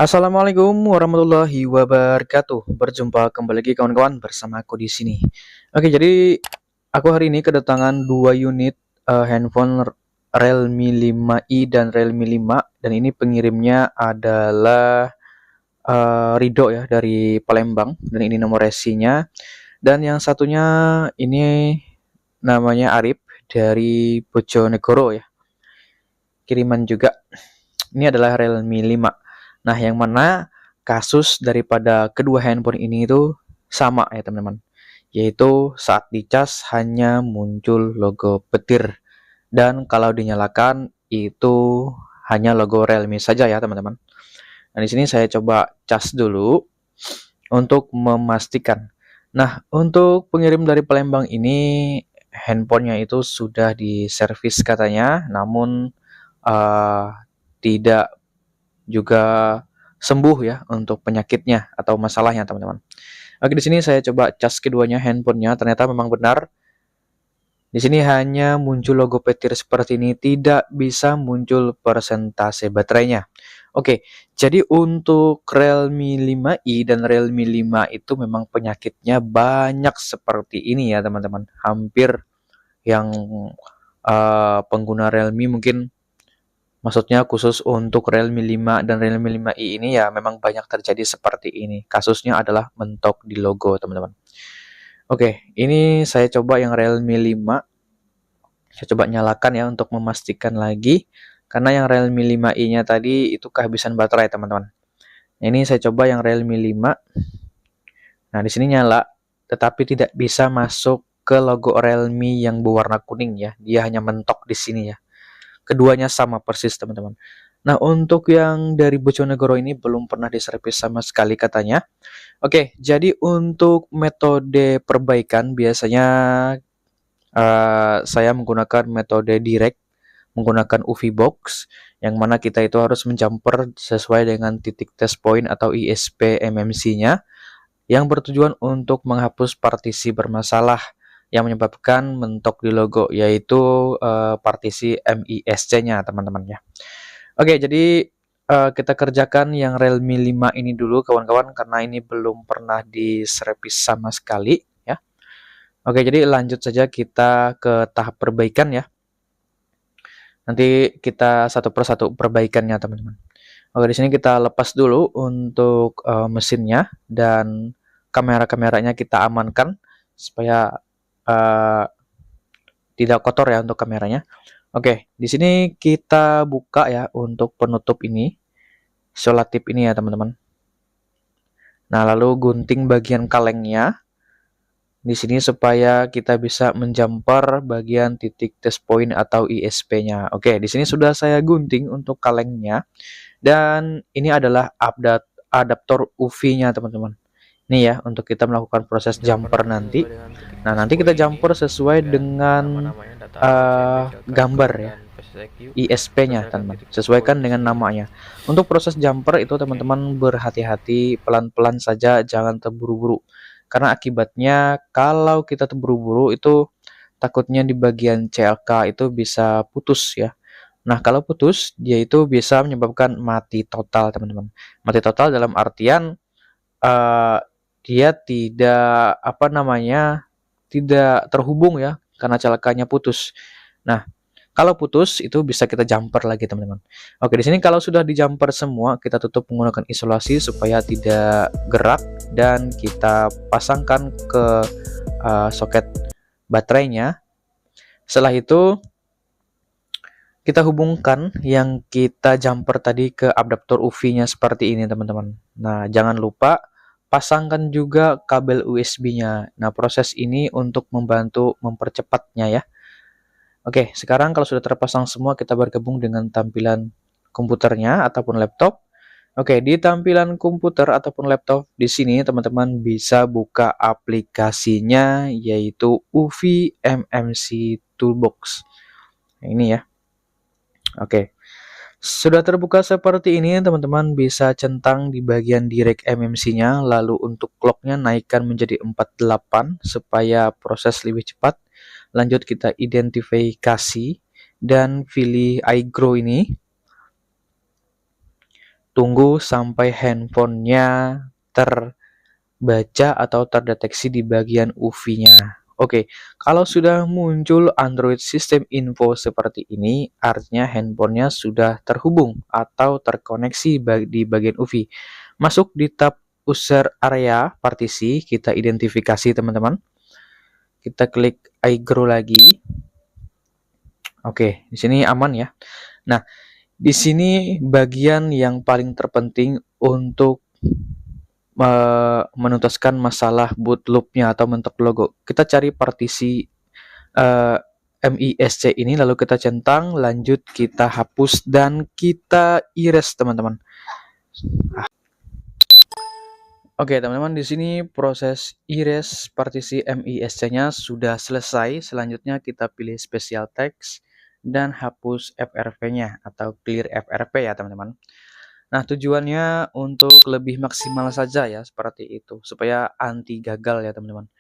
Assalamualaikum warahmatullahi wabarakatuh. Berjumpa kembali lagi kawan-kawan bersama aku di sini. Oke, jadi aku hari ini kedatangan dua unit handphone Realme 5i dan Realme 5 dan ini pengirimnya adalah Rido ya dari Palembang dan ini nomor resinya dan yang satunya ini namanya Arif dari Bojonegoro ya. Kiriman juga. Ini adalah Realme 5. Nah, yang mana kasus daripada kedua handphone ini itu sama ya teman-teman. Yaitu saat dicas hanya muncul logo petir dan kalau dinyalakan itu hanya logo Realme saja ya teman-teman. Nah, di sini saya coba cas dulu untuk memastikan. Nah, untuk pengirim dari Palembang ini handphonenya itu sudah diservis katanya, namun uh, tidak juga sembuh ya untuk penyakitnya atau masalahnya teman-teman. Oke, di sini saya coba cas keduanya handphonenya, ternyata memang benar. Di sini hanya muncul logo petir seperti ini, tidak bisa muncul persentase baterainya. Oke, jadi untuk Realme 5i dan Realme 5 itu memang penyakitnya banyak seperti ini ya teman-teman. Hampir yang pengguna Realme mungkin, maksudnya khusus untuk Realme 5 dan Realme 5i ini ya memang banyak terjadi seperti ini. Kasusnya adalah mentok di logo, teman-teman. Oke, ini saya coba yang Realme 5. Saya coba nyalakan ya untuk memastikan lagi. Karena yang Realme 5i-nya tadi itu kehabisan baterai, teman-teman. Ini saya coba yang Realme 5. Nah, di sini nyala, tetapi tidak bisa masuk ke logo Realme yang berwarna kuning ya. Dia hanya mentok di sini ya. Keduanya sama persis teman-teman. Nah, untuk yang dari Bojonegoro ini belum pernah diservis sama sekali katanya. Oke, jadi untuk metode perbaikan biasanya saya menggunakan metode direct, menggunakan UV box, yang mana kita itu harus menjumper sesuai dengan titik test point atau ISP MMC-nya, yang bertujuan untuk menghapus partisi bermasalah yang menyebabkan mentok di logo, yaitu partisi MISC-nya teman-teman ya. Oke, jadi kita kerjakan yang Realme 5 ini dulu kawan-kawan, karena ini belum pernah diservis sama sekali ya. Oke, jadi lanjut saja kita ke tahap perbaikan ya. Nanti kita satu persatu perbaikannya teman-teman. Oke, di sini kita lepas dulu untuk mesinnya dan kamera-kameranya kita amankan supaya uh, tidak kotor ya untuk kameranya. Oke, di sini kita buka ya untuk penutup ini, solatip ini ya teman-teman. Nah, lalu gunting bagian kalengnya di sini supaya kita bisa menjumper bagian titik test point atau ISP-nya. Oke, di sini sudah saya gunting untuk kalengnya dan ini adalah adaptor UV-nya teman-teman. Ini ya untuk kita melakukan proses jumper nanti. Nah, nanti kita jumper sesuai dengan gambar ya, ISP-nya teman-teman, sesuaikan dengan namanya. Untuk proses jumper itu teman-teman berhati-hati, pelan-pelan saja, jangan terburu-buru. Karena akibatnya kalau kita terburu-buru itu takutnya di bagian CLK itu bisa putus ya. Nah, kalau putus dia itu bisa menyebabkan mati total teman-teman. Mati total dalam artian uh, dia tidak tidak terhubung ya karena CLK-nya putus. Nah, kalau putus itu bisa kita jumper lagi teman-teman. Oke, di sini kalau sudah di jumper semua, kita tutup menggunakan isolasi supaya tidak gerak dan kita pasangkan ke soket baterainya. Setelah itu kita hubungkan yang kita jumper tadi ke adaptor UV-nya seperti ini teman-teman. Nah, jangan lupa pasangkan juga kabel USB-nya. Nah, proses ini untuk membantu mempercepatnya ya. Oke, sekarang kalau sudah terpasang semua, kita bergabung dengan tampilan komputernya ataupun laptop. Oke, di tampilan komputer ataupun laptop di sini teman-teman bisa buka aplikasinya yaitu UV MMC Toolbox. Nah, ini ya. Oke. Sudah terbuka seperti ini, teman-teman bisa centang di bagian direct MMC-nya, lalu untuk clock-nya naikkan menjadi 48 supaya proses lebih cepat. Lanjut kita identifikasi dan pilih iGrow ini. tunggu sampai handphonenya terbaca atau terdeteksi di bagian UV-nya. Oke, kalau sudah muncul Android System Info seperti ini, artinya handphonenya sudah terhubung atau terkoneksi di bagian UV. Masuk di tab User Area Partisi, kita identifikasi teman-teman. Kita klik iGrow lagi. Oke, di sini aman ya. Nah, di sini bagian yang paling terpenting untuk menuntaskan masalah boot loop-nya atau mentok logo. Kita cari partisi MISC ini, lalu kita centang, lanjut kita hapus dan kita erase teman-teman. Oke teman-teman, di sini proses erase partisi MISC-nya sudah selesai. Selanjutnya kita pilih special text dan hapus FRP-nya atau clear FRP ya teman-teman. Nah, tujuannya untuk lebih maksimal saja ya, seperti itu, supaya anti gagal ya teman-teman.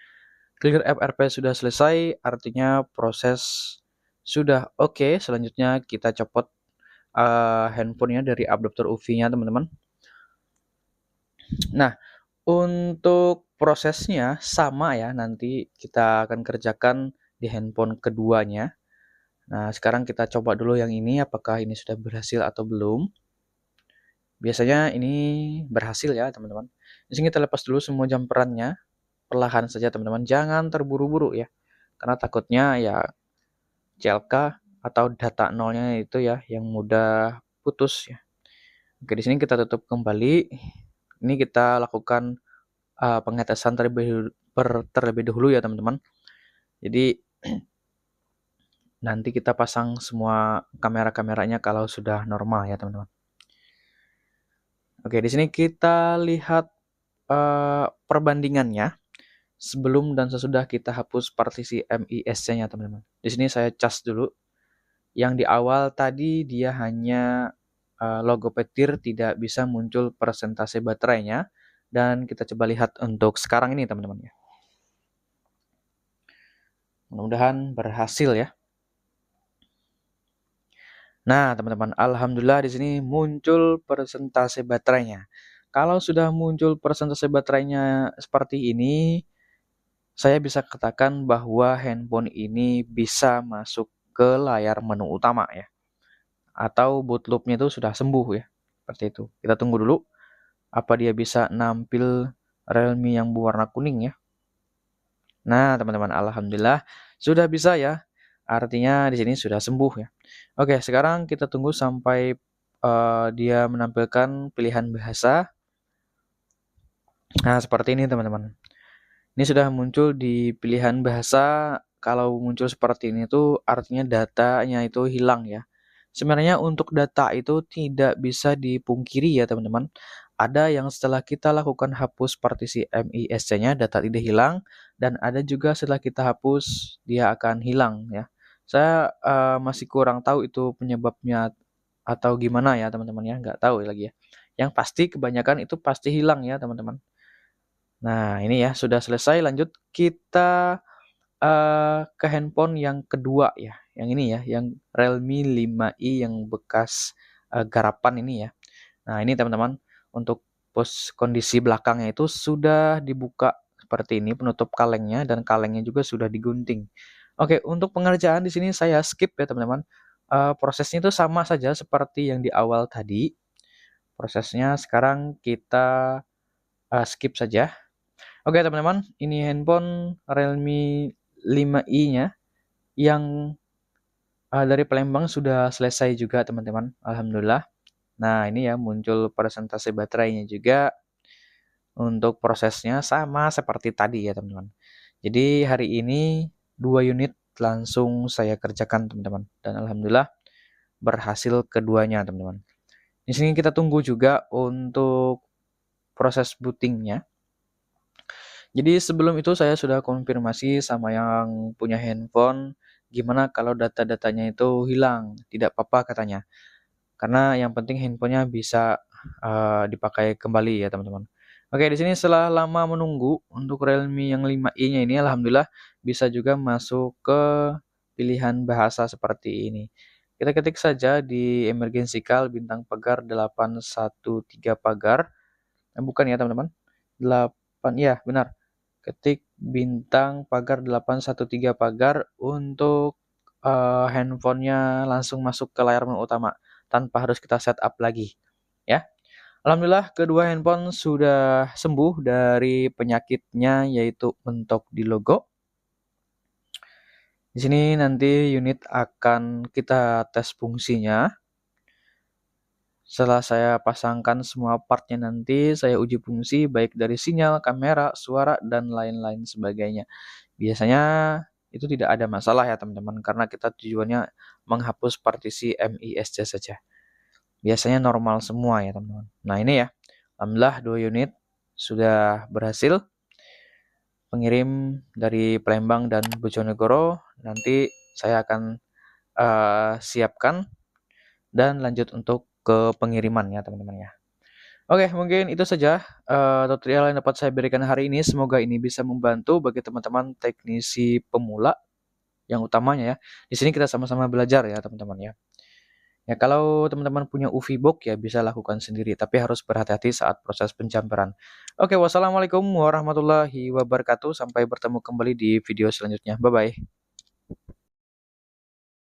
Clear FRP sudah selesai, artinya proses sudah oke. Selanjutnya kita copot handphonenya dari adapter UV-nya teman-teman. Nah, untuk prosesnya sama ya, nanti kita akan kerjakan di handphone keduanya. Nah, sekarang kita coba dulu yang ini, apakah ini sudah berhasil atau belum. Biasanya ini berhasil ya teman-teman. Di sini kita lepas dulu semua jumperannya, perlahan saja teman-teman, jangan terburu-buru ya, karena takutnya ya CLK atau data nolnya itu ya yang mudah putus ya. Oke, di sini kita tutup kembali. Ini kita lakukan pengetesan terlebih dahulu ya teman-teman. Jadi nanti kita pasang semua kamera-kameranya kalau sudah normal ya teman-teman. Oke, di sini kita lihat perbandingannya sebelum dan sesudah kita hapus partisi MISC-nya teman-teman. Di sini saya cas dulu. Yang di awal tadi dia hanya logo petir, tidak bisa muncul persentase baterainya, dan kita coba lihat untuk sekarang ini teman-teman ya. Mudah-mudahan berhasil ya. Nah, teman-teman, alhamdulillah di sini muncul persentase baterainya. Kalau sudah muncul persentase baterainya seperti ini, saya bisa katakan bahwa handphone ini bisa masuk ke layar menu utama ya. Atau boot loop-nya itu sudah sembuh ya. Seperti itu. Kita tunggu dulu apa dia bisa nampil Realme yang berwarna kuning ya. Nah, teman-teman, alhamdulillah sudah bisa ya. Artinya di sini sudah sembuh ya. Oke, sekarang kita tunggu sampai dia menampilkan pilihan bahasa. Nah, seperti ini teman-teman. Ini sudah muncul di pilihan bahasa. Kalau muncul seperti ini tuh artinya datanya itu hilang ya. Sebenarnya untuk data itu tidak bisa dipungkiri ya teman-teman. Ada yang setelah kita lakukan hapus partisi MISC-nya data tidak hilang, dan ada juga setelah kita hapus dia akan hilang ya. Saya masih kurang tahu itu penyebabnya atau gimana ya teman-teman ya, nggak tahu lagi ya. Yang pasti kebanyakan itu pasti hilang ya teman-teman. Nah ini ya sudah selesai, lanjut kita ke handphone yang kedua ya, yang ini ya, yang Realme 5i yang bekas garapan ini ya. Nah ini teman-teman, untuk kondisi belakangnya itu sudah dibuka seperti ini, penutup kalengnya, dan kalengnya juga sudah digunting. Oke, untuk pengerjaan di sini saya skip ya teman-teman. Prosesnya itu sama saja seperti yang di awal tadi. Prosesnya sekarang kita skip saja. Oke teman-teman, ini handphone Realme 5i-nya yang dari Palembang sudah selesai juga teman-teman, alhamdulillah. Nah ini ya muncul persentase baterainya juga. Untuk prosesnya sama seperti tadi ya teman-teman. Jadi hari ini 2 unit langsung saya kerjakan teman-teman, dan alhamdulillah berhasil keduanya teman-teman. Di sini kita tunggu juga untuk proses bootingnya. Jadi sebelum itu saya sudah konfirmasi sama yang punya handphone, gimana kalau data-datanya itu hilang, tidak apa-apa katanya. Karena yang penting handphonenya bisa dipakai kembali ya teman-teman. Oke, di sini setelah lama menunggu untuk Realme yang 5i-nya ini alhamdulillah bisa juga masuk ke pilihan bahasa seperti ini. Kita ketik saja di emergency call bintang pagar 813 pagar. Bukan ya teman-teman. 8 ya benar. Ketik bintang pagar 813 pagar untuk handphonenya langsung masuk ke layar menu utama tanpa harus kita setup lagi ya. Alhamdulillah kedua handphone sudah sembuh dari penyakitnya yaitu mentok di logo. Di sini nanti unit akan kita tes fungsinya. Setelah saya pasangkan semua partnya nanti saya uji fungsi baik dari sinyal, kamera, suara, dan lain-lain sebagainya. Biasanya itu tidak ada masalah ya teman-teman karena kita tujuannya menghapus partisi MISC saja. Biasanya normal semua ya teman-teman. Nah ini ya, alhamdulillah 2 unit sudah berhasil pengirim dari Palembang dan Bojonegoro. Nanti saya akan siapkan dan lanjut untuk ke pengiriman ya teman-teman ya. Oke, mungkin itu saja tutorial yang dapat saya berikan hari ini. Semoga ini bisa membantu bagi teman-teman teknisi pemula yang utamanya ya. Di sini kita sama-sama belajar ya teman-teman ya. Ya, kalau teman-teman punya UV box ya bisa lakukan sendiri, tapi harus berhati-hati saat proses penjamperan. Oke, wassalamualaikum warahmatullahi wabarakatuh. Sampai bertemu kembali di video selanjutnya. Bye-bye.